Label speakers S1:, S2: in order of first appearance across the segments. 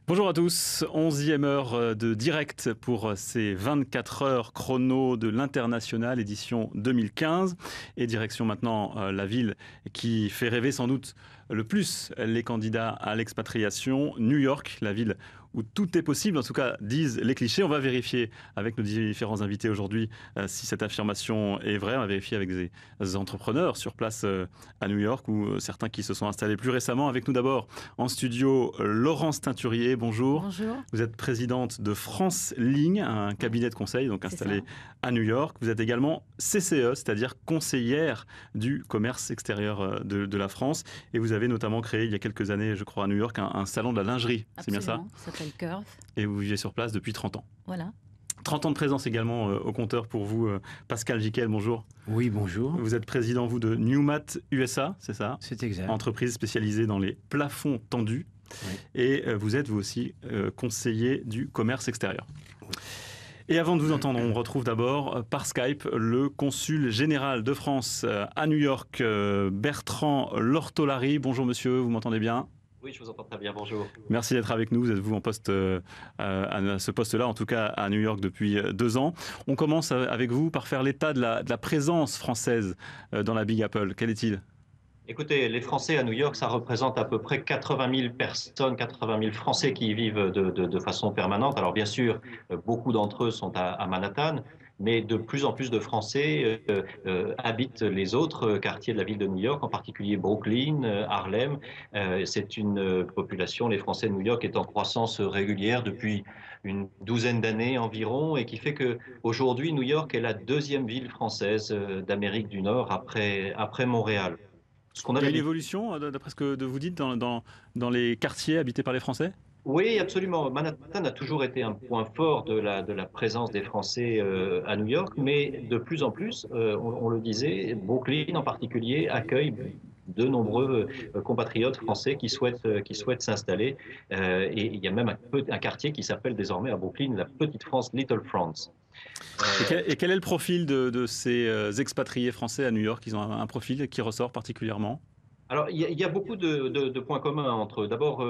S1: Bonjour à tous, 11e heure de direct pour ces 24 heures chrono de l'International édition 2015 et direction maintenant la ville qui fait rêver sans doute le plus les candidats à l'expatriation, New York, la ville où tout est possible, en tout cas disent les clichés. On va vérifier avec nos différents invités aujourd'hui si cette affirmation est vraie. On va vérifier avec des entrepreneurs sur place à New York ou certains qui se sont installés plus récemment. Avec nous d'abord en studio, Laurence Teinturier, bonjour.
S2: Bonjour.
S1: Vous êtes présidente de France Ligne, un cabinet de conseil donc installé à New York. Vous êtes également CCE, c'est-à-dire conseillère du commerce extérieur de la France. Et vous avez notamment créé il y a quelques années, je crois, à New York, un salon de la lingerie. C'est bien ça?
S2: Ça s'appelle Curve.
S1: Et vous vivez sur place depuis 30 ans.
S2: Voilà.
S1: 30 ans de présence également au compteur pour vous, Pascal Jiquel, bonjour.
S3: Oui, bonjour.
S1: Vous êtes président, vous, de Newmat USA, c'est ça?
S3: C'est exact.
S1: Entreprise spécialisée dans les plafonds tendus. Oui. Et vous êtes, vous aussi, conseiller du commerce extérieur. Oui. Et avant de vous entendre, on retrouve d'abord par Skype le consul général de France à New York, Bertrand Lortolari. Bonjour monsieur, vous m'entendez bien?
S4: Oui, je vous entends très bien, bonjour.
S1: Merci d'être avec nous, vous êtes en poste à ce poste-là, en tout cas à New York depuis 2 ans. On commence avec vous par faire l'état de la présence française dans la Big Apple. Quel est-il?
S4: Écoutez, les Français à New York, ça représente à peu près 80 000 personnes, 80 000 Français qui y vivent de façon permanente. Alors bien sûr, beaucoup d'entre eux sont à Manhattan, mais de plus en plus de Français habitent les autres quartiers de la ville de New York, en particulier Brooklyn, Harlem. C'est une population, les Français de New York, est en croissance régulière depuis une douzaine d'années environ, et qui fait qu'aujourd'hui, New York est la deuxième ville française d'Amérique du Nord après Montréal.
S1: Il y a une évolution, d'après ce que vous dites, dans les quartiers habités par les Français?
S4: Oui, absolument. Manhattan a toujours été un point fort de la présence des Français à New York, mais de plus en plus, on le disait, Brooklyn en particulier accueille de nombreux compatriotes français qui souhaitent s'installer. Et il y a même un quartier qui s'appelle désormais à Brooklyn la Petite France, Little France.
S1: Et quel est le profil de ces expatriés français à New York? Ils ont un profil qui ressort particulièrement?
S4: Alors, il y a beaucoup de points communs entre eux. D'abord,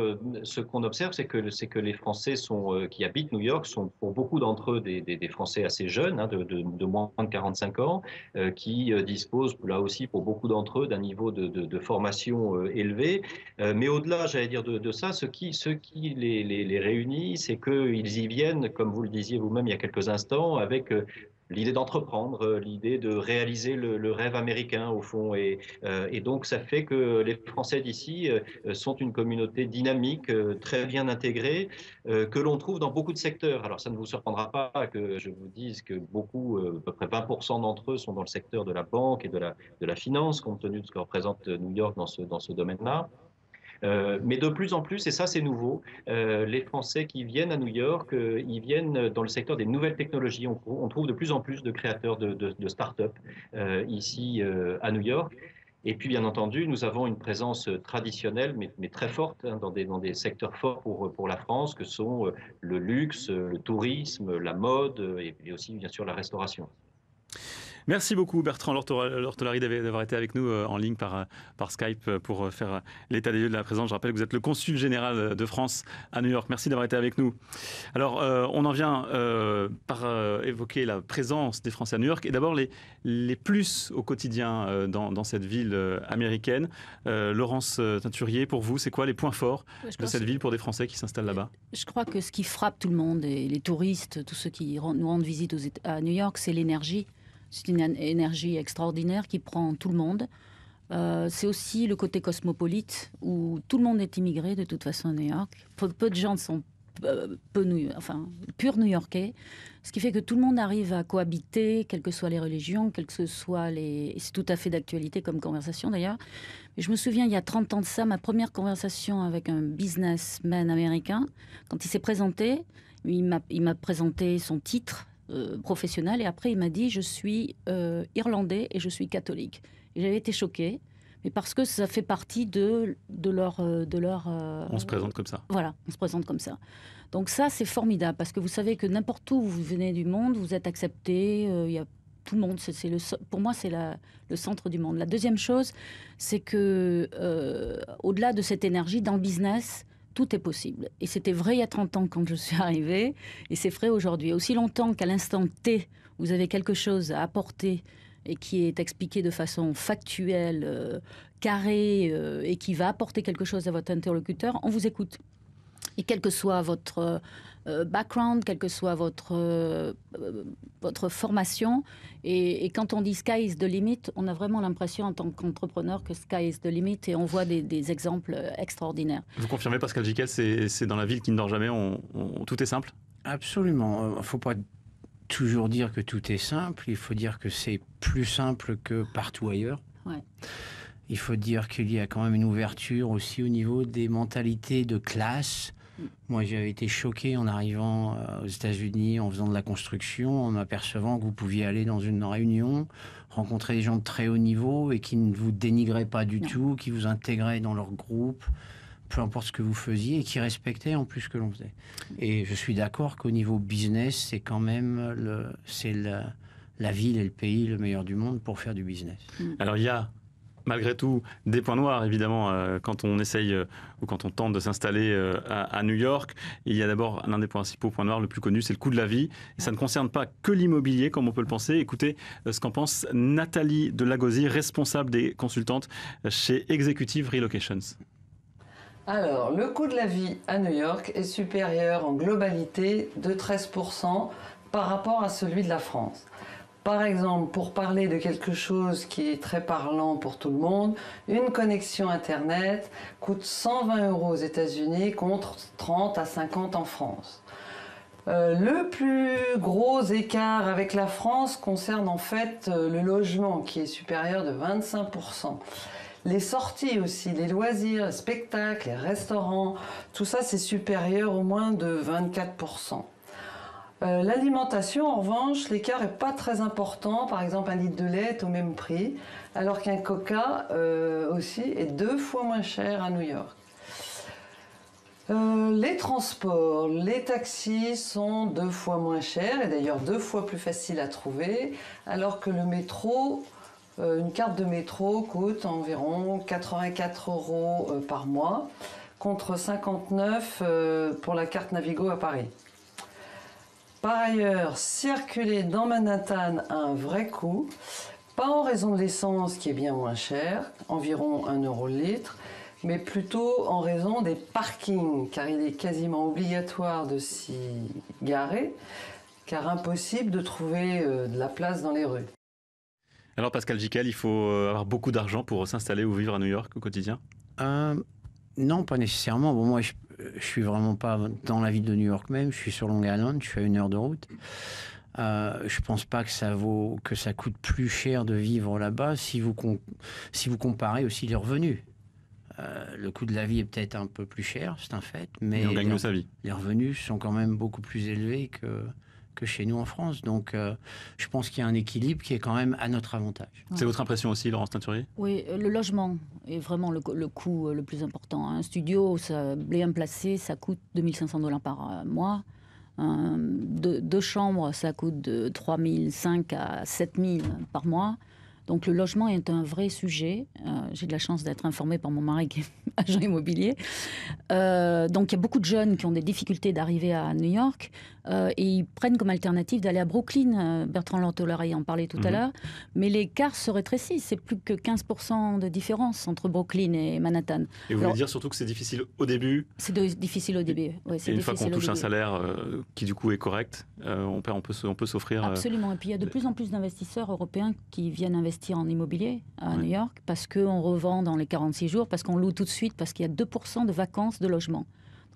S4: ce qu'on observe, c'est que les Français qui habitent New York sont, pour beaucoup d'entre eux, des Français assez jeunes, hein, de moins de 45 ans, qui disposent, là aussi, pour beaucoup d'entre eux, d'un niveau de formation élevé. Mais au-delà, j'allais dire, de ça, ce qui les réunit, c'est qu'ils y viennent, comme vous le disiez vous-même il y a quelques instants, avec l'idée d'entreprendre, l'idée de réaliser le rêve américain au fond. Et donc ça fait que les Français d'ici sont une communauté dynamique, très bien intégrée, que l'on trouve dans beaucoup de secteurs. Alors ça ne vous surprendra pas que je vous dise que beaucoup, à peu près 20% d'entre eux sont dans le secteur de la banque et de la finance, compte tenu de ce que représente New York dans ce domaine-là. Mais de plus en plus, et ça c'est nouveau, les Français qui viennent à New York, ils viennent dans le secteur des nouvelles technologies. On trouve de plus en plus de créateurs de start-up ici à New York. Et puis bien entendu, nous avons une présence traditionnelle, mais très forte, hein, dans des secteurs forts pour la France, que sont le luxe, le tourisme, la mode et aussi bien sûr la restauration.
S1: Merci beaucoup Bertrand Lortolari d'avoir été avec nous en ligne par Skype pour faire l'état des lieux de la présence. Je rappelle que vous êtes le consul général de France à New York. Merci d'avoir été avec nous. Alors, on en vient par évoquer la présence des Français à New York et d'abord les plus au quotidien dans cette ville américaine. Laurence Teinturier, pour vous, c'est quoi les points forts de cette ville pour des Français qui s'installent là-bas?
S2: Je crois que ce qui frappe tout le monde, et les touristes, tous ceux qui nous rendent visite à New York, c'est l'énergie. C'est une énergie extraordinaire qui prend tout le monde. C'est aussi le côté cosmopolite, où tout le monde est immigré de toute façon à New York. Peu de gens sont purs New-Yorkais, ce qui fait que tout le monde arrive à cohabiter, quelles que soient les religions, quelles que soient les... Et c'est tout à fait d'actualité comme conversation d'ailleurs. Mais je me souviens, il y a 30 ans de ça, ma première conversation avec un businessman américain, quand il s'est présenté, il m'a présenté son titre professionnel, et après il m'a dit je suis irlandais et je suis catholique. Et j'avais été choquée, mais parce que ça fait partie de leur
S1: on se présente comme ça.
S2: Voilà, on se présente comme ça. Donc ça c'est formidable, parce que vous savez que n'importe où vous venez du monde, vous êtes accepté, il y a tout le monde, pour moi c'est le centre du monde. La deuxième chose, c'est que au-delà de cette énergie dans le business, tout est possible. Et c'était vrai il y a 30 ans quand je suis arrivée, et c'est vrai aujourd'hui. Aussi longtemps qu'à l'instant T, vous avez quelque chose à apporter et qui est expliqué de façon factuelle, carrée, et qui va apporter quelque chose à votre interlocuteur, on vous écoute. Et quel que soit votre background, quelle que soit votre formation, et quand on dit sky is the limit, on a vraiment l'impression en tant qu'entrepreneur que sky is the limit, et on voit des exemples extraordinaires.
S1: Vous confirmez, Pascal Gicquel, c'est dans la ville qui ne dort jamais, tout est simple?
S3: Absolument. Il ne faut pas toujours dire que tout est simple, il faut dire que c'est plus simple que partout ailleurs.
S2: Ouais.
S3: Il faut dire qu'il y a quand même une ouverture aussi au niveau des mentalités de classe. Moi, j'avais été choqué en arrivant aux États-Unis, en faisant de la construction, en m'apercevant que vous pouviez aller dans une réunion, rencontrer des gens de très haut niveau et qui ne vous dénigraient pas du tout, qui vous intégraient dans leur groupe, peu importe ce que vous faisiez, et qui respectaient en plus ce que l'on faisait. Et je suis d'accord qu'au niveau business, c'est quand même la ville et le pays le meilleur du monde pour faire du business.
S1: Alors, il y a malgré tout des points noirs, évidemment, quand on essaye ou quand on tente de s'installer à New York. Il y a d'abord l'un des principaux points noirs le plus connu, c'est le coût de la vie. Et ça ne concerne pas que l'immobilier, comme on peut le penser. Écoutez ce qu'en pense Nathalie Delagozie, responsable des consultantes chez Executive Relocations.
S5: Alors, le coût de la vie à New York est supérieur en globalité de 13% par rapport à celui de la France. Par exemple, pour parler de quelque chose qui est très parlant pour tout le monde, une connexion Internet coûte 120 € aux États-Unis contre 30 à 50 en France. Le plus gros écart avec la France concerne en fait le logement qui est supérieur de 25%. Les sorties aussi, les loisirs, les spectacles, les restaurants, tout ça c'est supérieur au moins de 24%. L'alimentation, en revanche, l'écart n'est pas très important. Par exemple, un litre de lait est au même prix, alors qu'un coca aussi est 2 fois moins cher à New York. Les transports, les taxis sont 2 fois moins chers, et d'ailleurs 2 fois plus faciles à trouver, alors que le métro, une carte de métro coûte environ 84 € par mois, contre 59 pour la carte Navigo à Paris. Par ailleurs, circuler dans Manhattan a un vrai coût, pas en raison de l'essence qui est bien moins chère, environ 1 € le litre, mais plutôt en raison des parkings, car il est quasiment obligatoire de s'y garer, car impossible de trouver de la place dans les rues.
S1: Alors Pascal Gicquel, il faut avoir beaucoup d'argent pour s'installer ou vivre à New York au quotidien?
S3: Non, pas nécessairement. Bon, moi, je suis vraiment pas dans la ville de New York même. Je suis sur Long Island. Je suis à 1 heure de route. Je pense pas que ça coûte plus cher de vivre là-bas si vous comparez aussi les revenus. Le coût de la vie est peut-être un peu plus cher, c'est un fait, mais
S1: on gagne mieux sa vie.
S3: Les revenus sont quand même beaucoup plus élevés que chez nous en France. Donc, je pense qu'il y a un équilibre qui est quand même à notre avantage.
S1: C'est votre impression aussi, Laurence Teinturier?
S2: Oui, le logement est vraiment le coût le plus important. Un studio, ça, bien placé, ça coûte 2 500 $ par mois. Deux chambres, ça coûte de 3 500 à 7 000 par mois. Donc le logement est un vrai sujet. J'ai de la chance d'être informée par mon mari qui est agent immobilier. Donc il y a beaucoup de jeunes qui ont des difficultés d'arriver à New York et ils prennent comme alternative d'aller à Brooklyn. Bertrand Lantolari en parlait tout à l'heure. Mais l'écart se rétrécit. C'est plus que 15% de différence entre Brooklyn et Manhattan.
S1: Et vous voulez dire surtout que c'est difficile au début?
S2: C'est difficile au début. Ouais,
S1: et une fois qu'on touche un salaire qui du coup est correct, on peut s'offrir...
S2: Absolument. Et puis il y a de plus en plus d'investisseurs européens qui viennent investir en immobilier à New York parce qu'on revend dans les 46 jours, parce qu'on loue tout de suite, parce qu'il y a 2% de vacances de logement.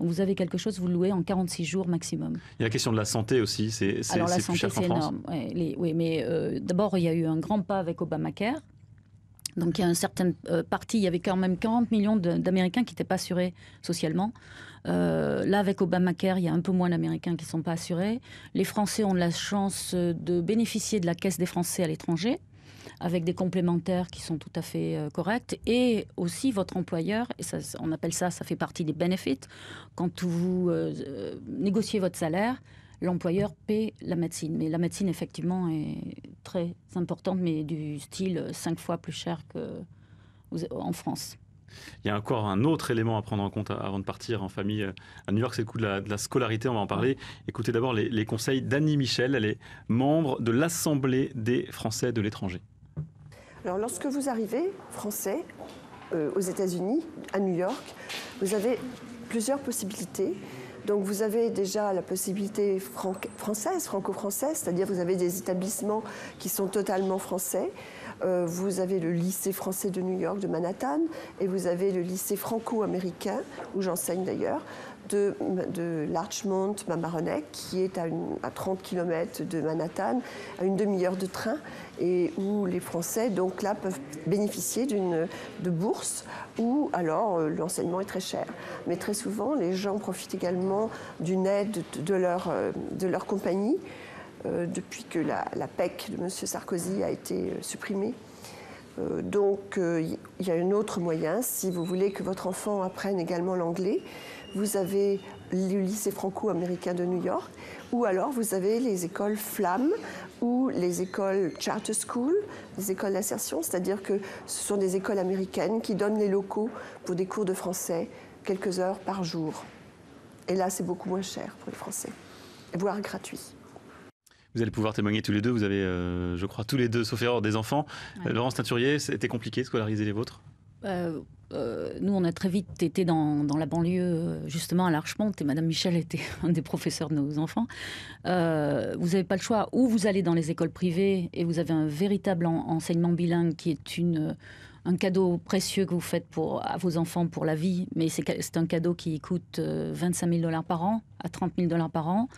S2: Donc vous avez quelque chose, vous le louez en 46 jours maximum. Il
S1: y a la question de la santé aussi, c'est plus cher qu'en France.
S2: Énorme. Oui, mais d'abord il y a eu un grand pas avec Obamacare. Donc il y a une certaine partie, il y avait quand même 40 millions d'Américains qui n'étaient pas assurés socialement. Là, avec Obamacare, il y a un peu moins d'Américains qui ne sont pas assurés. Les Français ont la chance de bénéficier de la Caisse des Français à l'étranger, avec des complémentaires qui sont tout à fait corrects. Et aussi, votre employeur, et ça, on appelle ça fait partie des benefits, quand vous négociez votre salaire, l'employeur paie la médecine. Mais la médecine, effectivement, est très importante, mais du style 5 fois plus cher qu'en France.
S1: Il y a encore un autre élément à prendre en compte avant de partir en famille à New York, c'est le coût de la scolarité, on va en parler. Écoutez d'abord les conseils d'Annie Michel, elle est membre de l'Assemblée des Français de l'étranger.
S6: Alors lorsque vous arrivez, français, aux États-Unis, à New York, vous avez plusieurs possibilités. Donc vous avez déjà la possibilité française, franco-française, c'est-à-dire vous avez des établissements qui sont totalement français. Vous avez le lycée français de New York, de Manhattan, et vous avez le lycée franco-américain, où j'enseigne d'ailleurs, de Larchmont, Mamaroneck, qui est à 30 km de Manhattan, à une demi-heure de train, et où les Français, donc là, peuvent bénéficier de bourses, où alors l'enseignement est très cher. Mais très souvent, les gens profitent également d'une aide de leur compagnie, depuis que la PEC de M. Sarkozy a été supprimée. Donc, il y a un autre moyen, si vous voulez que votre enfant apprenne également l'anglais, vous avez le lycée franco-américain de New York, ou alors vous avez les écoles FLAM ou les écoles Charter School, les écoles d'insertion, c'est-à-dire que ce sont des écoles américaines qui donnent les locaux pour des cours de français quelques heures par jour. Et là, c'est beaucoup moins cher pour les Français, voire gratuit.
S1: Vous allez pouvoir témoigner tous les deux. Vous avez, je crois, tous les deux, sauf erreur, des enfants. Ouais. Laurence Teinturier, c'était compliqué de scolariser les vôtres ?
S2: Nous, on a très vite été dans la banlieue, justement à Larchmont, et Madame Michel était un des professeurs de nos enfants. Vous n'avez pas le choix. Ou vous allez dans les écoles privées et vous avez un véritable enseignement bilingue qui est un cadeau précieux que vous faites à vos enfants pour la vie. Mais c'est un cadeau qui coûte $25 000 par an, à $30 000 par an.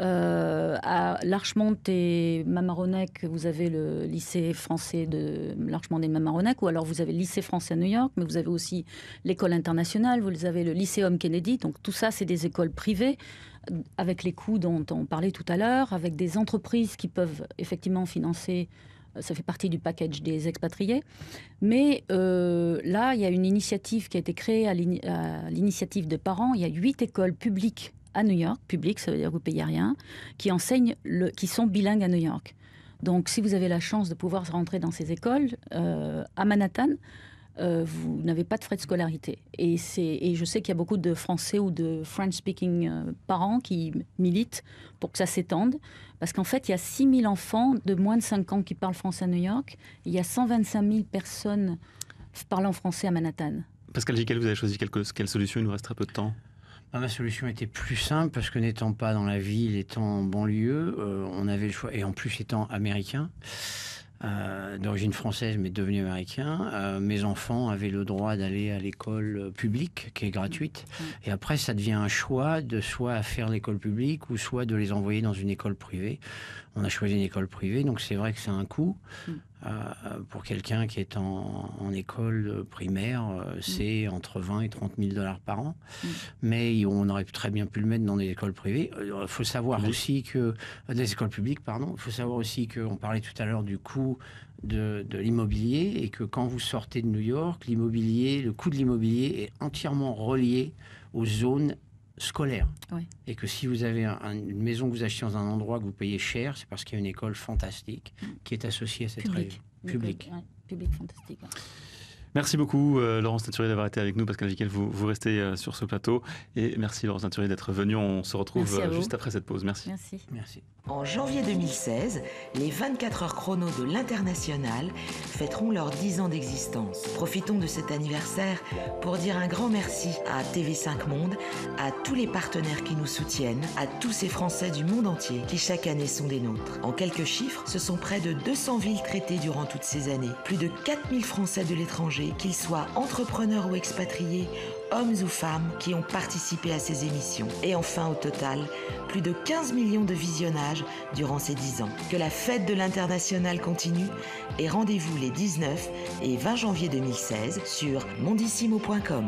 S2: À Larchmont et Mamaroneck, vous avez le lycée français de Larchmont et Mamaroneck, ou alors vous avez le lycée français à New York, mais vous avez aussi l'école internationale, vous avez le lycéum Kennedy. Donc tout ça, c'est des écoles privées, avec les coûts dont on parlait tout à l'heure, avec des entreprises qui peuvent effectivement financer. Ça fait partie du package des expatriés. Mais là, il y a une initiative qui a été créée à l'initiative de parents. Il y a 8 écoles publiques à New York, public, ça veut dire que vous ne payez rien, qui sont bilingues à New York. Donc, si vous avez la chance de pouvoir rentrer dans ces écoles, à Manhattan, vous n'avez pas de frais de scolarité. Et je sais qu'il y a beaucoup de Français ou de French-speaking parents qui militent pour que ça s'étende. Parce qu'en fait, il y a 6 000 enfants de moins de 5 ans qui parlent français à New York. Il y a 125 000 personnes parlant français à Manhattan.
S1: Pascal Gicquel, vous avez choisi quelle solution ? Il nous reste très peu de temps.
S3: Ma solution était plus simple parce que n'étant pas dans la ville, étant en banlieue, on avait le choix, et en plus étant américain, d'origine française mais devenu américain, mes enfants avaient le droit d'aller à l'école publique qui est gratuite. Et après, ça devient un choix de soit faire l'école publique ou soit de les envoyer dans une école privée. On a choisi une école privée, donc c'est vrai que c'est un coût. Pour quelqu'un qui est en école primaire, c'est entre 20 et 30 000 $ par an. Mais on aurait très bien pu le mettre dans des écoles privées. Il faut savoir aussi que... Des écoles publiques, pardon. Il faut savoir aussi qu'on parlait tout à l'heure du coût de l'immobilier et que quand vous sortez de New York, le coût de l'immobilier est entièrement relié aux zones scolaire. Oui. Et que si vous avez une maison que vous achetez dans un endroit que vous payez cher, c'est parce qu'il y a une école fantastique qui est associée à cette région. Publique.
S2: Public fantastique. Ouais.
S1: Merci beaucoup Laurence Teinturier d'avoir été avec nous. Pascal Gicquel, vous restez sur ce plateau. Et merci Laurence Teinturier d'être venue. On se retrouve juste après cette pause. Merci.
S2: Merci.
S7: En janvier 2016, les 24 heures chrono de l'International fêteront leurs 10 ans d'existence. Profitons de cet anniversaire pour dire un grand merci à TV5 Monde, à tous les partenaires qui nous soutiennent, à tous ces Français du monde entier qui chaque année sont des nôtres. En quelques chiffres, ce sont près de 200 villes traitées durant toutes ces années. Plus de 4000 Français de l'étranger, qu'ils soient entrepreneurs ou expatriés, hommes ou femmes, qui ont participé à ces émissions. Et enfin, au total, plus de 15 millions de visionnages durant ces 10 ans. Que la fête de l'International continue et rendez-vous les 19 et 20 janvier 2016 sur mondissimo.com.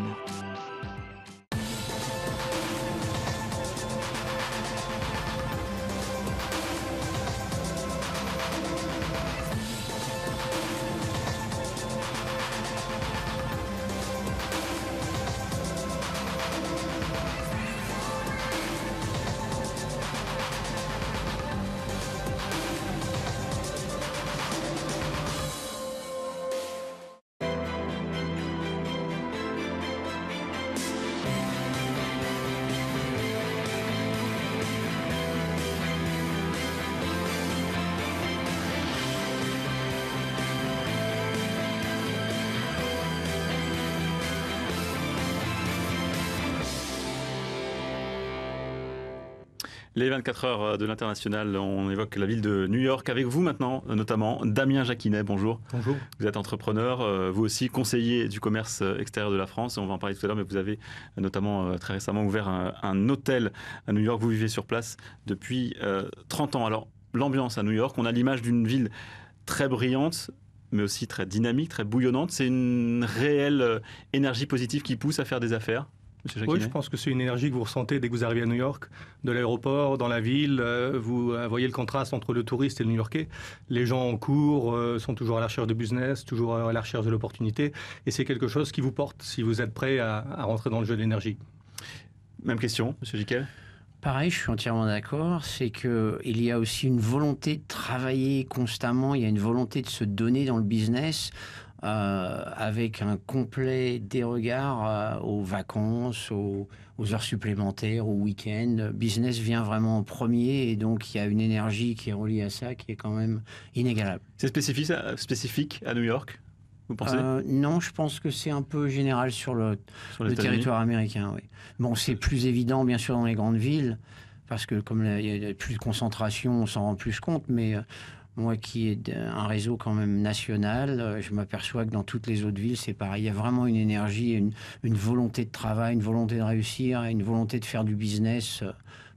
S1: Les 24 heures de l'international, on évoque la ville de New York. Avec vous maintenant, notamment, Damien Jacquinet, bonjour.
S8: Bonjour.
S1: Vous êtes entrepreneur, vous aussi conseiller du commerce extérieur de la France. On va en parler tout à l'heure, mais vous avez notamment très récemment ouvert un hôtel à New York. Vous vivez sur place depuis 30 ans. Alors, l'ambiance à New York, on a l'image d'une ville très brillante, mais aussi très dynamique, très bouillonnante. C'est une réelle énergie positive qui pousse à faire des affaires.
S8: Oui, je pense que c'est une énergie que vous ressentez dès que vous arrivez à New York, de l'aéroport, dans la ville. Vous voyez le contraste entre le touriste et le New-Yorkais. Les gens en cours sont toujours à la recherche de business, toujours à la recherche de l'opportunité. Et c'est quelque chose qui vous porte si vous êtes prêt à rentrer dans le jeu de l'énergie.
S1: Même question, M. Jiquel.
S3: Pareil, je suis entièrement d'accord. C'est qu'il y a aussi une volonté de travailler constamment. Il y a une volonté de se donner dans le business. Avec un complet dérogard aux vacances, aux heures supplémentaires, aux week-ends. Business vient vraiment en premier et donc il y a une énergie qui est reliée à ça qui est quand même inégalable.
S1: C'est spécifique à New York, vous pensez?
S3: Non, je pense que c'est un peu général sur le territoire américain. Oui. Bon, c'est plus évident bien sûr dans les grandes villes parce que comme il y a plus de concentration, on s'en rend plus compte, mais... moi qui ai un réseau quand même national, je m'aperçois que dans toutes les autres villes, c'est pareil. Il y a vraiment une énergie, une volonté de travail, une volonté de réussir, une volonté de faire du business,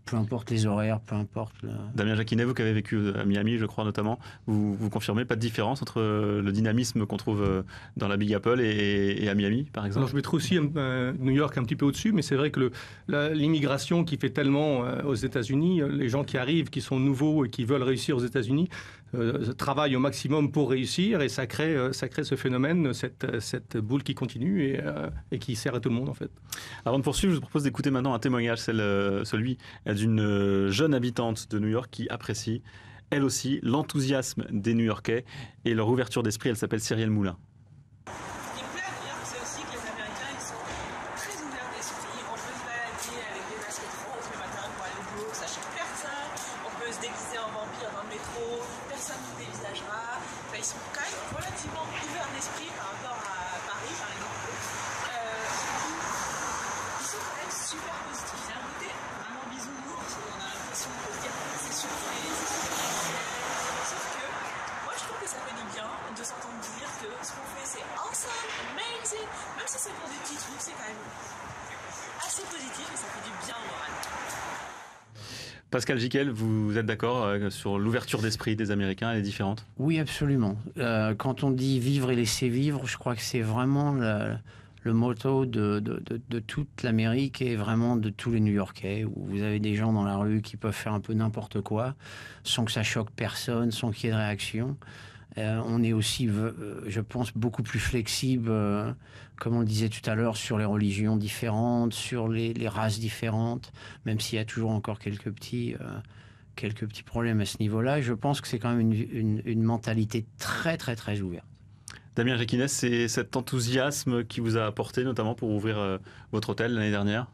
S3: peu importe les horaires, peu importe...
S1: Damien Jacquinet, vous qui avez vécu à Miami, je crois notamment, vous confirmez pas de différence entre le dynamisme qu'on trouve dans la Big Apple et à Miami, par exemple?
S8: Alors, je mettrais aussi New York un petit peu au-dessus, mais c'est vrai que l'immigration qui fait tellement aux États-Unis, les gens qui arrivent, qui sont nouveaux et qui veulent réussir aux États-Unis, travaillent au maximum pour réussir et ça crée ce phénomène, cette boule qui continue et qui sert à tout le monde en fait.
S1: Avant de poursuivre, je vous propose d'écouter maintenant un témoignage, celui d'une jeune habitante de New York qui apprécie elle aussi l'enthousiasme des New-Yorkais et leur ouverture d'esprit. Elle s'appelle Cyrielle Moulin.
S9: Même si c'est pour des petits trucs, c'est quand même assez positif et ça fait du bien au moral.
S1: Pascal Jiquel, vous êtes d'accord sur l'ouverture d'esprit des Américains, elle est différente?
S3: Oui, absolument. Quand on dit vivre et laisser vivre, je crois que c'est vraiment le motto de toute l'Amérique et vraiment de tous les New-Yorkais, où vous avez des gens dans la rue qui peuvent faire un peu n'importe quoi, sans que ça choque personne, sans qu'il y ait de réaction. On est aussi, je pense, beaucoup plus flexible, comme on le disait tout à l'heure, sur les religions différentes, sur les races différentes, même s'il y a toujours encore quelques petits problèmes à ce niveau-là. Je pense que c'est quand même une mentalité très, très, très ouverte.
S1: Damien Jacquinet, c'est cet enthousiasme qui vous a apporté, notamment pour ouvrir votre hôtel l'année dernière?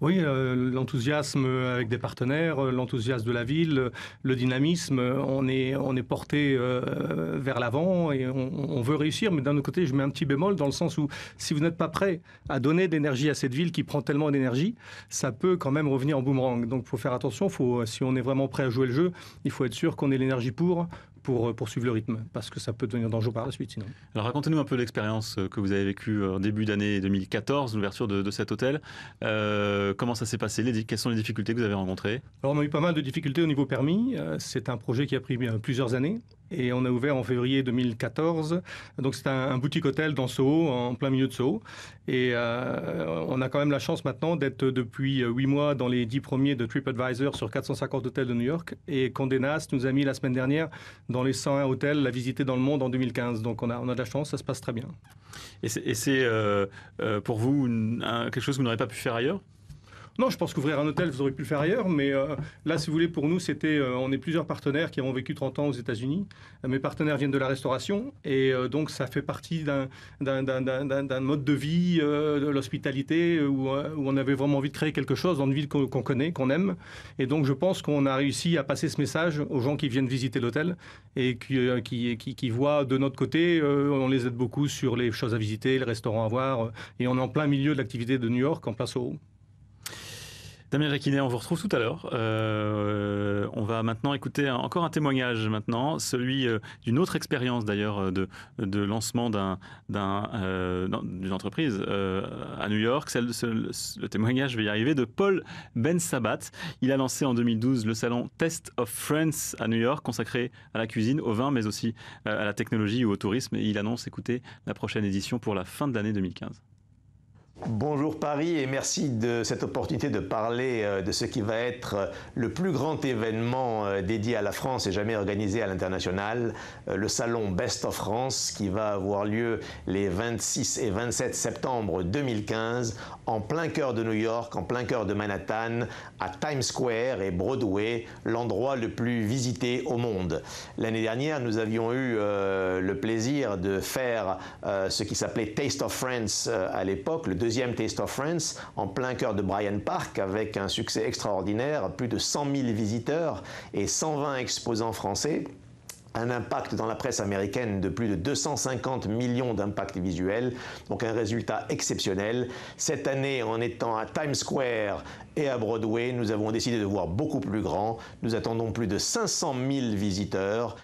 S8: Oui, l'enthousiasme avec des partenaires, l'enthousiasme de la ville, le dynamisme, on est porté vers l'avant et on veut réussir. Mais d'un autre côté, je mets un petit bémol dans le sens où si vous n'êtes pas prêt à donner d'énergie à cette ville qui prend tellement d'énergie, ça peut quand même revenir en boomerang. Donc il faut faire attention, si on est vraiment prêt à jouer le jeu, il faut être sûr qu'on ait l'énergie pour poursuivre le rythme, parce que ça peut devenir dangereux par la suite sinon.
S1: Alors racontez-nous un peu l'expérience que vous avez vécue en début d'année 2014, l'ouverture de cet hôtel. Comment ça s'est passé? Quelles sont les difficultés que vous avez rencontrées?
S8: Alors on a eu pas mal de difficultés au niveau permis. C'est un projet qui a pris plusieurs années. Et on a ouvert en février 2014. Donc c'est un boutique hôtel dans Soho, en plein milieu de Soho. Et on a quand même la chance maintenant d'être depuis 8 mois dans les 10 premiers de TripAdvisor sur 450 hôtels de New York. Et Condé Nast nous a mis la semaine dernière dans les 101 hôtels à visiter dans le monde en 2015. Donc on a de la chance, ça se passe très bien.
S1: Et c'est pour vous quelque chose que vous n'aurez pas pu faire ailleurs?
S8: Non, je pense qu'ouvrir un hôtel, vous aurez pu le faire ailleurs, mais là, si vous voulez, pour nous, on est plusieurs partenaires qui avons vécu 30 ans aux États-Unis. Mes partenaires viennent de la restauration, et donc ça fait partie d'un mode de vie, de l'hospitalité, où on avait vraiment envie de créer quelque chose dans une ville qu'on connaît, qu'on aime. Et donc, je pense qu'on a réussi à passer ce message aux gens qui viennent visiter l'hôtel et qui voient de notre côté, on les aide beaucoup sur les choses à visiter, les restaurants à voir, et on est en plein milieu de l'activité de New York, en place Soho.
S1: Damien Jacquinet, on vous retrouve tout à l'heure. On va maintenant écouter encore un témoignage maintenant, celui d'une autre expérience d'ailleurs de lancement d'une entreprise à New York. Le témoignage, je vais y arriver, de Paul Bensabat. Il a lancé en 2012 le salon Taste of France à New York, consacré à la cuisine, au vin, mais aussi à la technologie ou au tourisme. Et il annonce, écoutez, la prochaine édition pour la fin de l'année 2015.
S10: Bonjour Paris et merci de cette opportunité de parler de ce qui va être le plus grand événement dédié à la France et jamais organisé à l'international, le salon Best of France qui va avoir lieu les 26 et 27 septembre 2015 en plein cœur de New York, en plein cœur de Manhattan, à Times Square et Broadway, l'endroit le plus visité au monde. L'année dernière, nous avions eu le plaisir de faire ce qui s'appelait Taste of France à l'époque, le deuxième Taste of France, en plein cœur de Bryant Park, avec un succès extraordinaire, plus de 100 000 visiteurs et 120 exposants français. Un impact dans la presse américaine de plus de 250 millions d'impacts visuels, donc un résultat exceptionnel. Cette année, en étant à Times Square et à Broadway, nous avons décidé de voir beaucoup plus grand. Nous attendons plus de 500 000 visiteurs.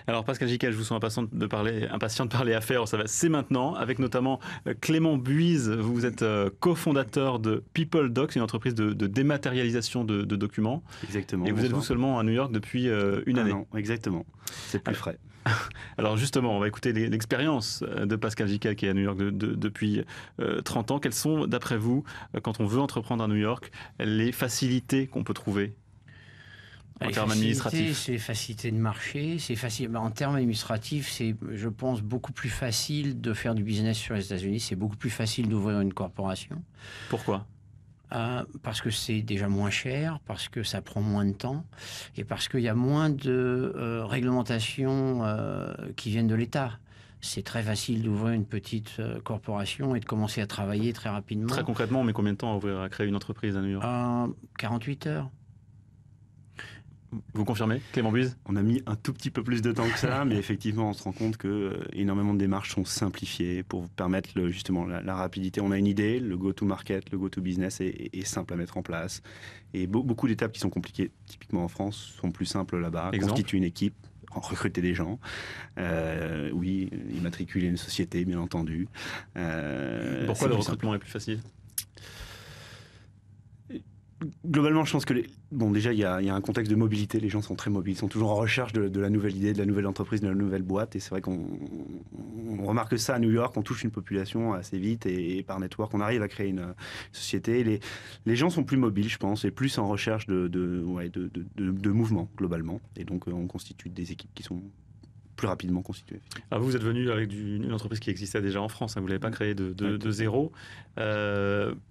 S1: Alors Pascal Gicquel, je vous sens impatient de parler affaires, c'est maintenant, avec notamment Clément Buise. Vous êtes cofondateur de PeopleDocs, une entreprise de dématérialisation de documents.
S11: Exactement.
S1: Et vous êtes vous seulement à New York depuis une année.
S11: Non, exactement. C'est plus frais.
S1: Alors justement, on va écouter l'expérience de Pascal Gicquel qui est à New York depuis 30 ans. Quelles sont, d'après vous, quand on veut entreprendre à New York, les facilités qu'on peut trouver en termes administratifs?
S3: C'est facilité de marché, c'est facile. En termes administratifs, c'est, je pense, beaucoup plus facile de faire du business sur les États-Unis. C'est beaucoup plus facile d'ouvrir une corporation.
S1: Pourquoi?
S3: Parce que c'est déjà moins cher, parce que ça prend moins de temps et parce qu'il y a moins de réglementations qui viennent de l'État. C'est très facile d'ouvrir une petite corporation et de commencer à travailler très rapidement.
S1: Très concrètement, on met combien de temps à créer une entreprise à New York?
S3: 48 heures.
S1: Vous confirmez, Clément Buise?
S11: On a mis un tout petit peu plus de temps que ça, mais effectivement, on se rend compte que énormément de démarches sont simplifiées pour permettre justement la rapidité. On a une idée, le go-to-market, le go-to-business est simple à mettre en place. Et beaucoup d'étapes qui sont compliquées, typiquement en France, sont plus simples là-bas. Constituer une équipe, recruter des gens, oui, immatriculer une société, bien entendu.
S1: Pourquoi le recrutement est plus facile?
S11: Globalement, je pense que déjà, il y a un contexte de mobilité. Les gens sont très mobiles, ils sont toujours en recherche de la nouvelle idée, de la nouvelle entreprise, de la nouvelle boîte. Et c'est vrai qu'on remarque ça à New York. On touche une population assez vite et par network, on arrive à créer une société. Les gens sont plus mobiles, je pense, et plus en recherche de mouvement globalement. Et donc, on constitue des équipes qui sont plus rapidement constituées.
S1: Alors vous êtes venu avec une entreprise qui existait déjà en France, hein, vous ne l'avez pas créée de zéro.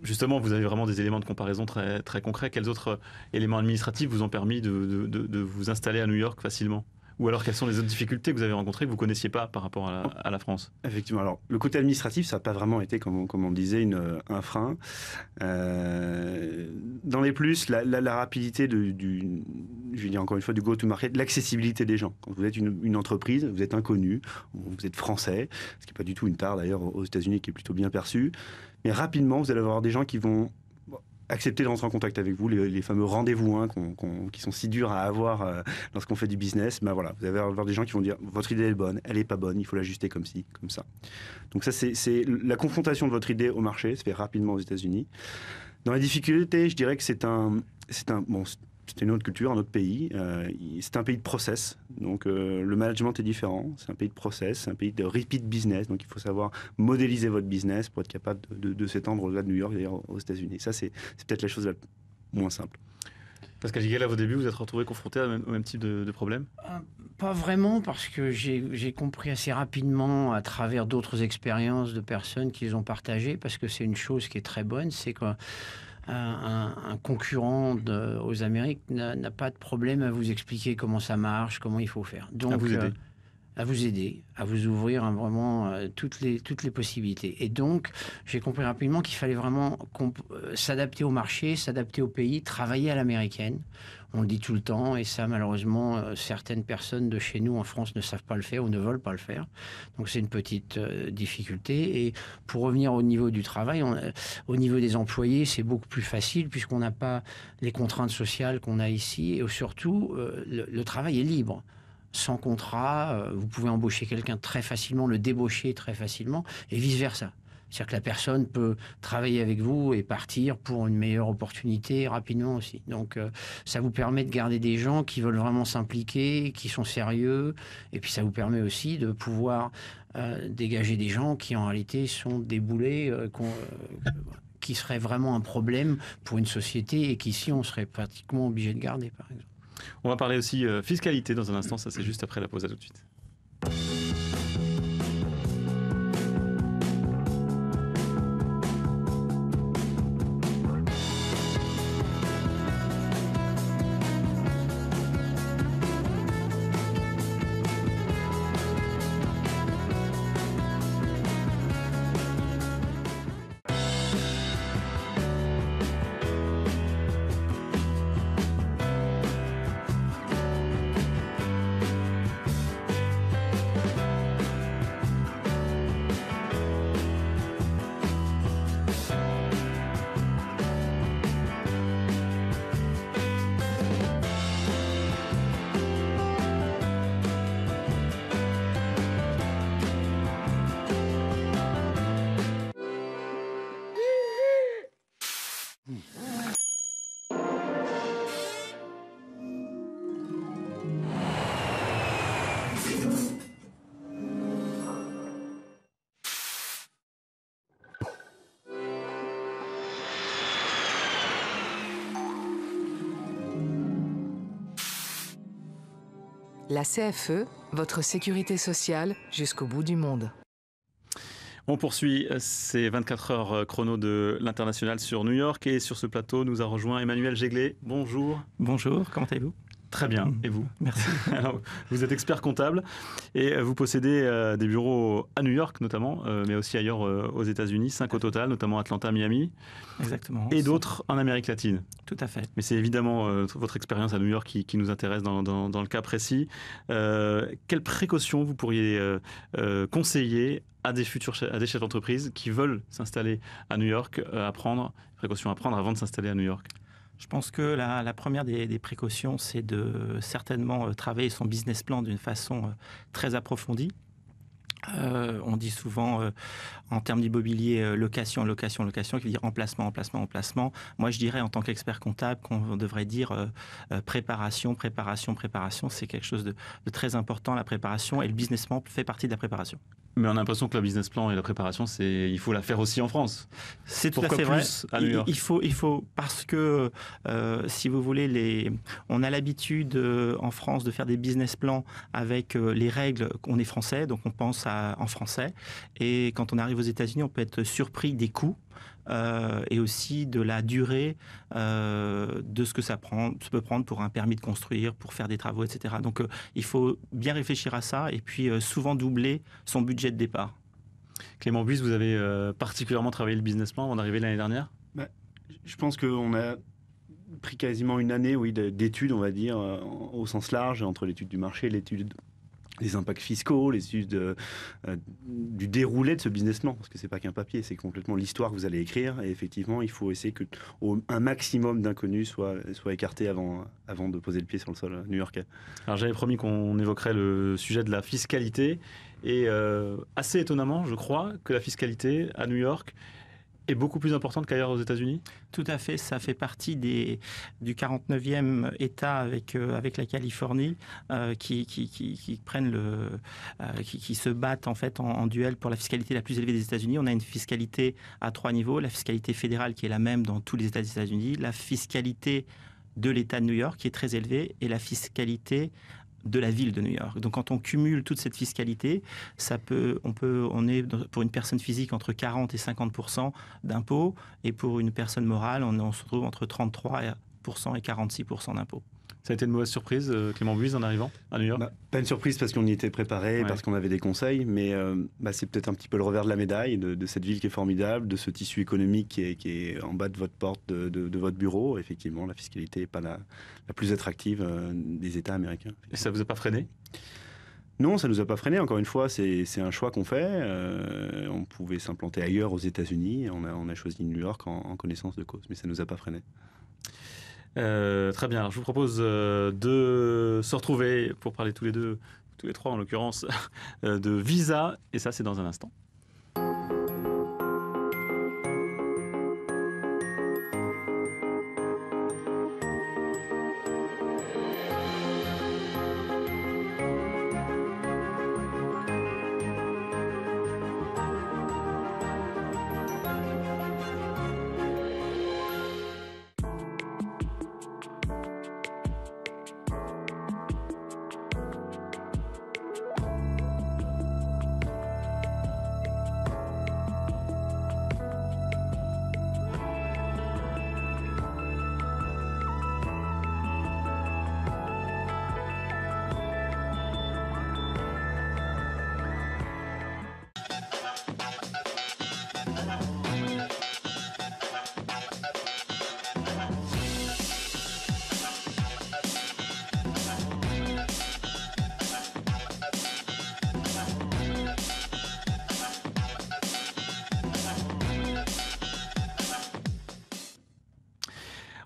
S1: Justement, vous avez vraiment des éléments de comparaison très, très concrets. Quels autres éléments administratifs vous ont permis de vous installer à New York facilement? Ou alors, quelles sont les autres difficultés que vous avez rencontrées que vous ne connaissiez pas par rapport à la France?
S11: Effectivement. Alors, le côté administratif, ça n'a pas vraiment été, comme on disait, un frein. Dans les plus, la rapidité je vais dire encore une fois, du go-to-market, l'accessibilité des gens. Quand vous êtes une entreprise, vous êtes inconnu, vous êtes français, ce qui n'est pas du tout une tare d'ailleurs aux États-Unis, qui est plutôt bien perçu. Mais rapidement, vous allez avoir des gens qui vont accepter de rentrer en contact avec vous, les fameux rendez-vous qui sont si durs à avoir lorsqu'on fait du business. Ben voilà, vous allez avoir des gens qui vont dire votre idée est bonne, elle n'est pas bonne, il faut l'ajuster comme ci, comme ça. Donc ça, c'est la confrontation de votre idée au marché, se fait rapidement aux États-Unis. Dans les difficultés, je dirais que c'est une autre culture, un autre pays. C'est un pays de process, donc le management est différent. C'est un pays de process, c'est un pays de repeat business, donc il faut savoir modéliser votre business pour être capable de s'étendre au-delà de New York et aux États-Unis. Ça, c'est peut-être la chose la moins simple.
S1: Pascal Gicquel, à vos débuts, vous êtes retrouvé confronté au même type de problème?
S3: Pas vraiment, parce que j'ai compris assez rapidement à travers d'autres expériences de personnes qui les ont partagées, parce que c'est une chose qui est très bonne, c'est que un concurrent aux Amériques n'a pas de problème à vous expliquer comment ça marche, comment il faut faire. Donc,
S1: à vous aider.
S3: à vous aider, à vous ouvrir vraiment toutes les possibilités. Et donc, j'ai compris rapidement qu'il fallait vraiment s'adapter au marché, s'adapter au pays, travailler à l'américaine. On le dit tout le temps, et ça, malheureusement, certaines personnes de chez nous en France ne savent pas le faire ou ne veulent pas le faire. Donc, c'est une petite difficulté. Et pour revenir au niveau du travail, au niveau des employés, c'est beaucoup plus facile puisqu'on n'a pas les contraintes sociales qu'on a ici. Et surtout, le travail est libre. Sans contrat, vous pouvez embaucher quelqu'un très facilement, le débaucher très facilement, et vice-versa. C'est-à-dire que la personne peut travailler avec vous et partir pour une meilleure opportunité rapidement aussi. Donc, ça vous permet de garder des gens qui veulent vraiment s'impliquer, qui sont sérieux. Et puis, ça vous permet aussi de pouvoir dégager des gens qui, en réalité, sont des boulets qui seraient vraiment un problème pour une société et qu'ici, on serait pratiquement obligé de garder, par exemple.
S1: On va parler aussi fiscalité dans un instant. Ça, c'est juste après la pause. À tout de suite.
S12: La CFE, votre sécurité sociale jusqu'au bout du monde.
S1: On poursuit ces 24 heures chrono de l'international sur New York et sur ce plateau nous a rejoint Emmanuel Jeglet. Bonjour.
S13: Bonjour, comment allez-vous ?
S1: Très bien, et vous ?
S13: Merci.
S1: Alors, vous êtes expert comptable et vous possédez des bureaux à New York notamment, mais aussi ailleurs aux États-Unis, 5 au total, notamment Atlanta, Miami.
S13: Exactement.
S1: Et d'autres en Amérique latine.
S13: Tout à fait.
S1: Mais c'est évidemment votre expérience à New York qui nous intéresse dans le cas précis. Quelles précautions vous pourriez conseiller à des chefs d'entreprise qui veulent s'installer à New York, précautions à prendre avant de s'installer à New York ?
S13: Je pense que la première des précautions, c'est de certainement travailler son business plan d'une façon très approfondie. On dit souvent en termes d'immobilier location, location, location, qui veut dire emplacement, emplacement, emplacement. Moi, je dirais en tant qu'expert comptable qu'on devrait dire préparation, préparation, préparation. C'est quelque chose de très important, la préparation, et le business plan fait partie de la préparation.
S1: Mais on a l'impression que le business plan et la préparation, il faut la faire aussi en France.
S13: C'est tout à fait vrai.
S1: À New York ?
S13: Il faut parce que, si vous voulez, on a l'habitude en France de faire des business plans avec les règles. On est français, donc on pense en français. Et quand on arrive aux États-Unis, on peut être surpris des coûts. Et aussi de la durée de ce que ça peut prendre pour un permis de construire, pour faire des travaux, etc. Donc il faut bien réfléchir à ça et puis souvent doubler son budget de départ.
S1: Clément Buisse, vous avez particulièrement travaillé le business plan avant d'arriver l'année dernière ?
S11: Je pense qu'on a pris quasiment une année d'études, on va dire, au sens large, entre l'étude du marché, l'étude des impacts fiscaux, l'étude du déroulé de ce business plan, parce que c'est pas qu'un papier, c'est complètement l'histoire que vous allez écrire, et effectivement, il faut essayer qu'un maximum d'inconnus soit écarté avant de poser le pied sur le sol new-yorkais.
S1: Alors j'avais promis qu'on évoquerait le sujet de la fiscalité, et assez étonnamment, je crois, que la fiscalité à New York est beaucoup plus importante qu'ailleurs aux États-Unis ?
S13: Tout à fait, ça fait partie du 49e État avec la Californie qui se battent en fait en duel pour la fiscalité la plus élevée des États-Unis. On a une fiscalité à 3 niveaux, la fiscalité fédérale qui est la même dans tous les États des États-Unis, la fiscalité de l'État de New York qui est très élevée et la fiscalité de la ville de New York. Donc quand on cumule toute cette fiscalité, on est pour une personne physique entre 40 et 50% d'impôts, et pour une personne morale, on se retrouve entre 33% et 46% d'impôts.
S1: Ça a été une mauvaise surprise, Clément Buise, en arrivant à New York?
S11: Pas une surprise parce qu'on y était préparé, parce qu'on avait des conseils, mais c'est peut-être un petit peu le revers de la médaille de cette ville qui est formidable, de ce tissu économique qui est en bas de votre porte, de votre bureau. Effectivement, la fiscalité n'est pas la plus attractive des États américains.
S1: Et ça ne vous a pas freiné?
S11: Non, ça ne nous a pas freiné. Encore une fois, c'est un choix qu'on fait. On pouvait s'implanter ailleurs aux États-Unis. On a choisi New York en connaissance de cause, mais ça ne nous a pas freiné.
S1: Très bien. Alors, je vous propose de se retrouver pour parler tous les trois en l'occurrence, de visa. Et ça, c'est dans un instant.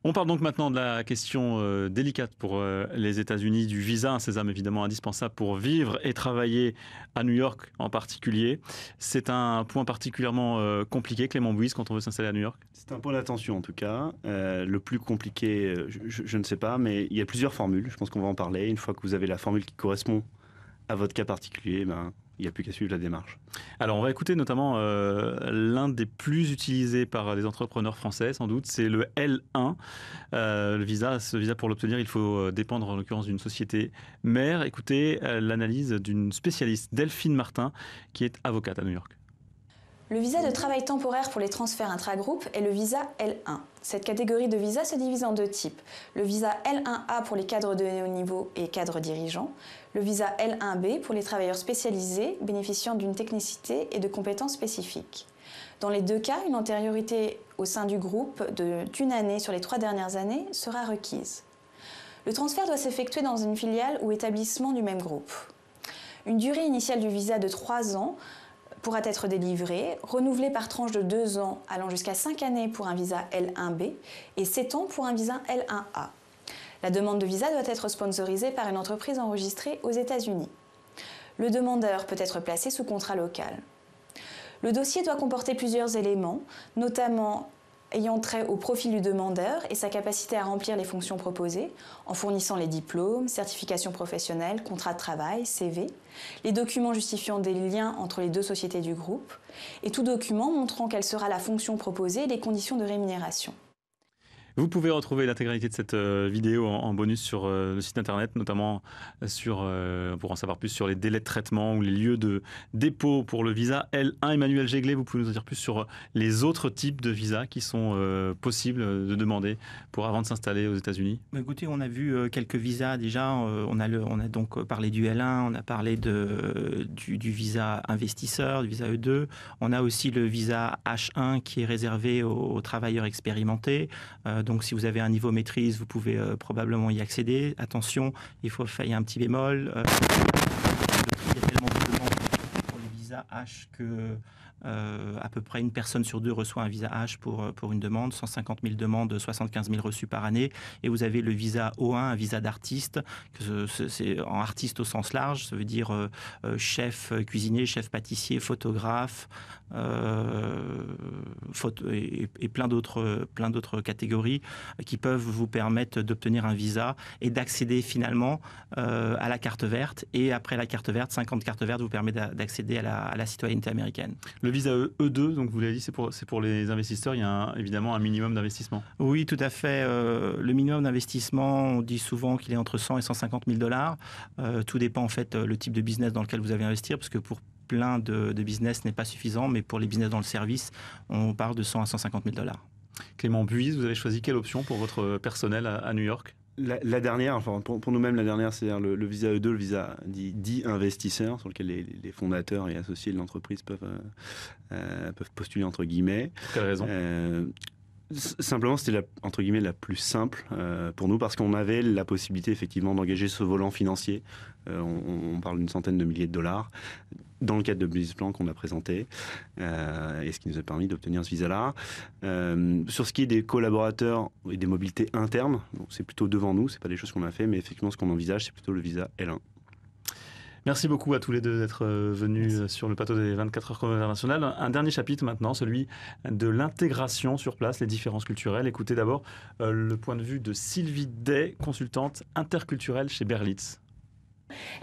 S1: On parle donc maintenant de la question délicate pour les États-Unis du visa, un sésame évidemment indispensable pour vivre et travailler à New York en particulier. C'est un point particulièrement compliqué, Clément Buise, quand on veut s'installer à New York?
S11: C'est un point d'attention en tout cas. Le plus compliqué, je ne sais pas, mais il y a plusieurs formules. Je pense qu'on va en parler. Une fois que vous avez la formule qui correspond à votre cas particulier, il n'y a plus qu'à suivre la démarche.
S1: Alors, on va écouter notamment l'un des plus utilisés par les entrepreneurs français, sans doute, c'est le L1. Ce visa, pour l'obtenir, il faut dépendre en l'occurrence d'une société mère. Écoutez l'analyse d'une spécialiste, Delphine Martin, qui est avocate à New York.
S14: Le visa de travail temporaire pour les transferts intragroupes est le visa L1. Cette catégorie de visa se divise en deux types. Le visa L1A pour les cadres de haut niveau et cadres dirigeants. Le visa L1B pour les travailleurs spécialisés bénéficiant d'une technicité et de compétences spécifiques. Dans les deux cas, une antériorité au sein du groupe d'une année sur les 3 dernières années sera requise. Le transfert doit s'effectuer dans une filiale ou établissement du même groupe. Une durée initiale du visa de 3 ans pourra être délivrée, renouvelée par tranche de 2 ans allant jusqu'à 5 années pour un visa L1B et 7 ans pour un visa L1A. La demande de visa doit être sponsorisée par une entreprise enregistrée aux États-Unis. Le demandeur peut être placé sous contrat local. Le dossier doit comporter plusieurs éléments, notamment ayant trait au profil du demandeur et sa capacité à remplir les fonctions proposées, en fournissant les diplômes, certifications professionnelles, contrats de travail, CV, les documents justifiant des liens entre les deux sociétés du groupe, et tout document montrant quelle sera la fonction proposée et les conditions de rémunération.
S1: Vous pouvez retrouver l'intégralité de cette vidéo en bonus sur le site internet, notamment pour en savoir plus sur les délais de traitement ou les lieux de dépôt pour le visa L1. Emmanuel Jéglet, vous pouvez nous en dire plus sur les autres types de visas qui sont possibles de demander avant de s'installer aux États-Unis?
S13: Écoutez, on a vu quelques visas déjà. On a donc parlé du L1, on a parlé du visa investisseur, du visa E2. On a aussi le visa H1 qui est réservé aux travailleurs expérimentés. Donc, si vous avez un niveau maîtrise, vous pouvez probablement y accéder. Attention, il faut faire un petit bémol. Il y a tellement de demandes pour le visa H que à peu près une personne sur 2 reçoit un visa H pour une demande. 150 000 demandes, 75 000 reçus par année. Et vous avez le visa O1, un visa d'artiste. C'est en artiste au sens large. Ça veut dire chef cuisinier, chef pâtissier, photographe, et plein d'autres catégories qui peuvent vous permettre d'obtenir un visa et d'accéder finalement à la carte verte. Et après la carte verte, 50 cartes vertes vous permettent d'accéder à la citoyenneté américaine.
S1: Le visa E2, donc vous l'avez dit, c'est pour les investisseurs. Il y a évidemment un minimum d'investissement.
S13: Oui, tout à fait. Le minimum d'investissement, on dit souvent qu'il est entre 100 et 150 000 $. Tout dépend en fait le type de business dans lequel vous allez investir, parce que pour plein de business ce n'est pas suffisant, mais pour les business dans le service, on parle de 100 à 150 000 $.
S1: Clément Buise, vous avez choisi quelle option pour votre personnel à New York?
S11: La dernière, enfin, pour nous-mêmes, la dernière, c'est le visa E2, le visa dit investisseur, sur lequel les fondateurs et associés de l'entreprise peuvent postuler, entre guillemets.
S1: Pour quelle raison?
S11: Simplement, c'était entre guillemets la plus simple pour nous, parce qu'on avait la possibilité effectivement d'engager ce volant financier. On parle d'une centaine de milliers de dollars dans le cadre de business plan qu'on a présenté, et ce qui nous a permis d'obtenir ce visa-là. Sur ce qui est des collaborateurs et des mobilités internes, c'est plutôt devant nous, c'est pas des choses qu'on a fait, mais effectivement ce qu'on envisage, c'est plutôt le visa L1.
S1: Merci beaucoup à tous les deux d'être venus sur le plateau des 24 heures chrono internationales. Un dernier chapitre maintenant, celui de l'intégration sur place, les différences culturelles. Écoutez d'abord le point de vue de Sylvie Day, consultante interculturelle chez Berlitz.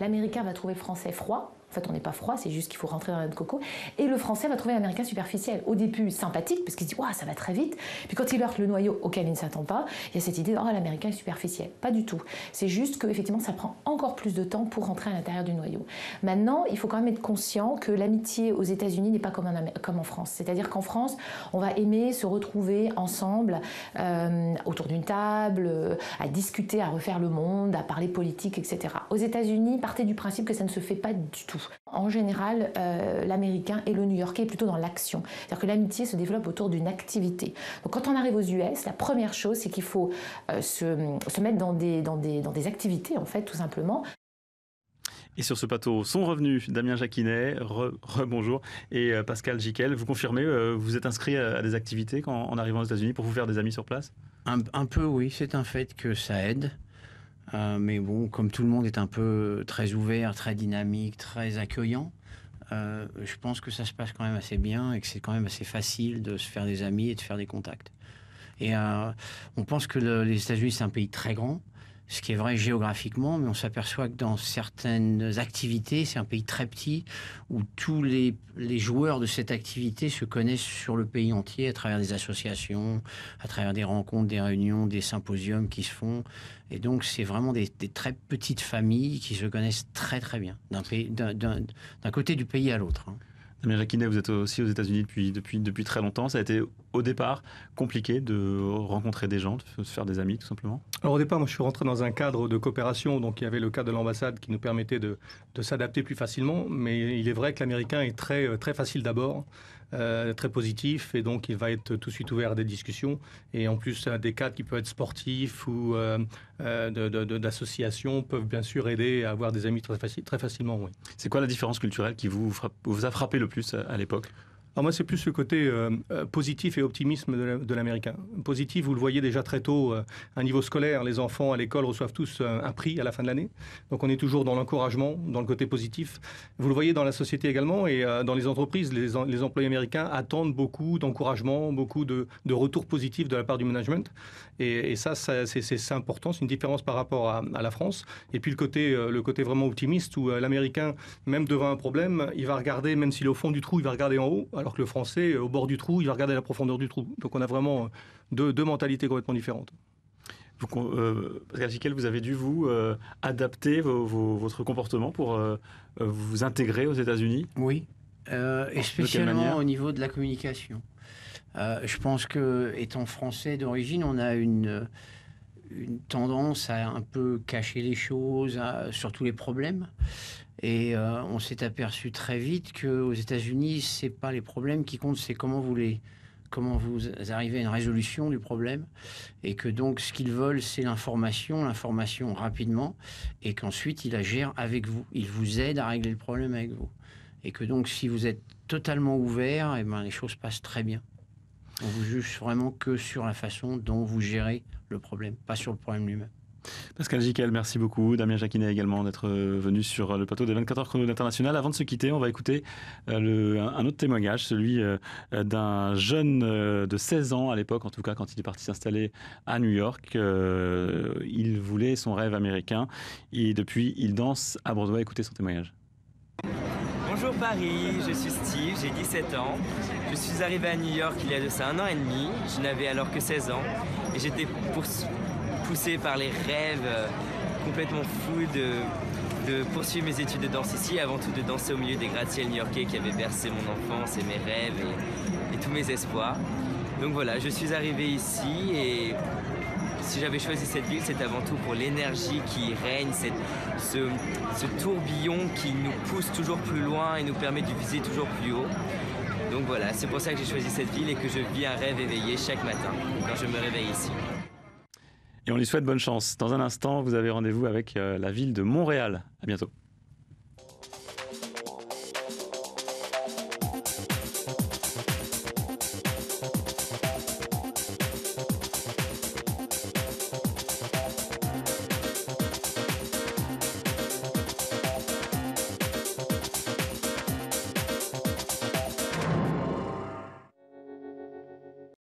S15: L'Américain va trouver le Français froid. En fait, on n'est pas froid, c'est juste qu'il faut rentrer dans notre coco. Et le Français va trouver l'Américain superficiel. Au début, sympathique, parce qu'il se dit « ça va très vite ». Puis quand il heurte le noyau auquel il ne s'attend pas, il y a cette idée « l'Américain est superficiel ». Pas du tout. C'est juste qu'effectivement, ça prend encore plus de temps pour rentrer à l'intérieur du noyau. Maintenant, il faut quand même être conscient que l'amitié aux États-Unis n'est pas comme en France. C'est-à-dire qu'en France, on va aimer se retrouver ensemble autour d'une table, à discuter, à refaire le monde, à parler politique, etc. Aux États-Unis, partez du principe que ça ne se fait pas du tout. En général, l'Américain et le New-Yorkais est plutôt dans l'action. C'est-à-dire que l'amitié se développe autour d'une activité. Donc quand on arrive aux US, la première chose, c'est qu'il faut se mettre dans des activités, en fait, tout simplement.
S1: Et sur ce plateau sont revenus Damien Jacquinet, bonjour, et Pascal Jiquel. Vous confirmez, vous êtes inscrit à des activités en arrivant aux États-Unis pour vous faire des amis sur place?
S3: Un peu, oui. C'est un fait que ça aide. Mais bon, comme tout le monde est un peu très ouvert, très dynamique, très accueillant, je pense que ça se passe quand même assez bien et que c'est quand même assez facile de se faire des amis et de faire des contacts. Et on pense que les États-Unis, c'est un pays très grand, ce qui est vrai géographiquement, mais on s'aperçoit que dans certaines activités, c'est un pays très petit, où tous les joueurs de cette activité se connaissent sur le pays entier à travers des associations, à travers des rencontres, des réunions, des symposiums qui se font. Et donc, c'est vraiment des très petites familles qui se connaissent très très bien, d'un côté du pays à l'autre.
S1: Damien Jacquinet, vous êtes aussi aux États-Unis depuis très longtemps. Ça a été au départ compliqué de rencontrer des gens, de se faire des amis tout simplement?
S8: Alors au départ, moi je suis rentré dans un cadre de coopération, donc il y avait le cadre de l'ambassade qui nous permettait de s'adapter plus facilement, mais il est vrai que l'américain est très, très facile d'abord. Très positif, et donc il va être tout de suite ouvert à des discussions, et en plus des cadres qui peuvent être sportifs ou d'associations peuvent bien sûr aider à avoir des amis très facilement. Oui.
S1: C'est quoi la différence culturelle qui vous a frappé le plus à l'époque?
S8: Alors moi, c'est plus le côté positif et optimisme de l'américain. Positif, vous le voyez déjà très tôt, à un niveau scolaire, les enfants à l'école reçoivent tous un prix à la fin de l'année. Donc on est toujours dans l'encouragement, dans le côté positif. Vous le voyez dans la société également, et dans les entreprises, les employés américains attendent beaucoup d'encouragement, beaucoup de retours positifs de la part du management. Et ça c'est important, c'est une différence par rapport à la France. Et puis le côté vraiment optimiste, où l'américain, même devant un problème, il va regarder, même s'il est au fond du trou, il va regarder en haut, alors que le Français, au bord du trou, il va regarder la profondeur du trou. Donc on a vraiment deux mentalités complètement différentes.
S1: Pascal Jiquel, vous avez dû vous adapter votre comportement pour vous intégrer aux États-Unis?
S3: Oui, et spécialement au niveau de la communication. Je pense que, étant français d'origine, on a une tendance à un peu cacher les choses, surtout les problèmes. Et on s'est aperçu très vite qu'aux États-Unis, c'est pas les problèmes qui comptent, c'est comment vous arrivez à une résolution du problème. Et que donc, ce qu'ils veulent, c'est l'information rapidement, et qu'ensuite, ils la gèrent avec vous. Ils vous aident à régler le problème avec vous. Et que donc, si vous êtes totalement ouvert, eh ben, les choses passent très bien. On vous juge vraiment que sur la façon dont vous gérez le problème, pas sur le problème lui-même.
S1: Pascal Jiquel, merci beaucoup. Damien Jacquinet également d'être venu sur le plateau des 24 heures chrono internationales. Avant de se quitter, on va écouter un autre témoignage, celui d'un jeune de 16 ans à l'époque, en tout cas quand il est parti s'installer à New York. Il voulait son rêve américain et depuis il danse à Broadway. Écoutez son témoignage.
S16: Bonjour Paris, je suis Steve, j'ai 17 ans. Je suis arrivé à New York il y a de ça 1 an et demi. Je n'avais alors que 16 ans et j'étais poussé par les rêves complètement fous de poursuivre mes études de danse ici, avant tout de danser au milieu des gratte-ciel new-yorkais qui avaient bercé mon enfance et mes rêves et tous mes espoirs. Donc voilà, je suis arrivé ici et si j'avais choisi cette ville, c'est avant tout pour l'énergie qui y règne, ce tourbillon qui nous pousse toujours plus loin et nous permet de viser toujours plus haut. Donc voilà, c'est pour ça que j'ai choisi cette ville et que je vis un rêve éveillé chaque matin quand je me réveille ici.
S1: Et on lui souhaite bonne chance. Dans un instant, vous avez rendez-vous avec la ville de Montréal. À bientôt.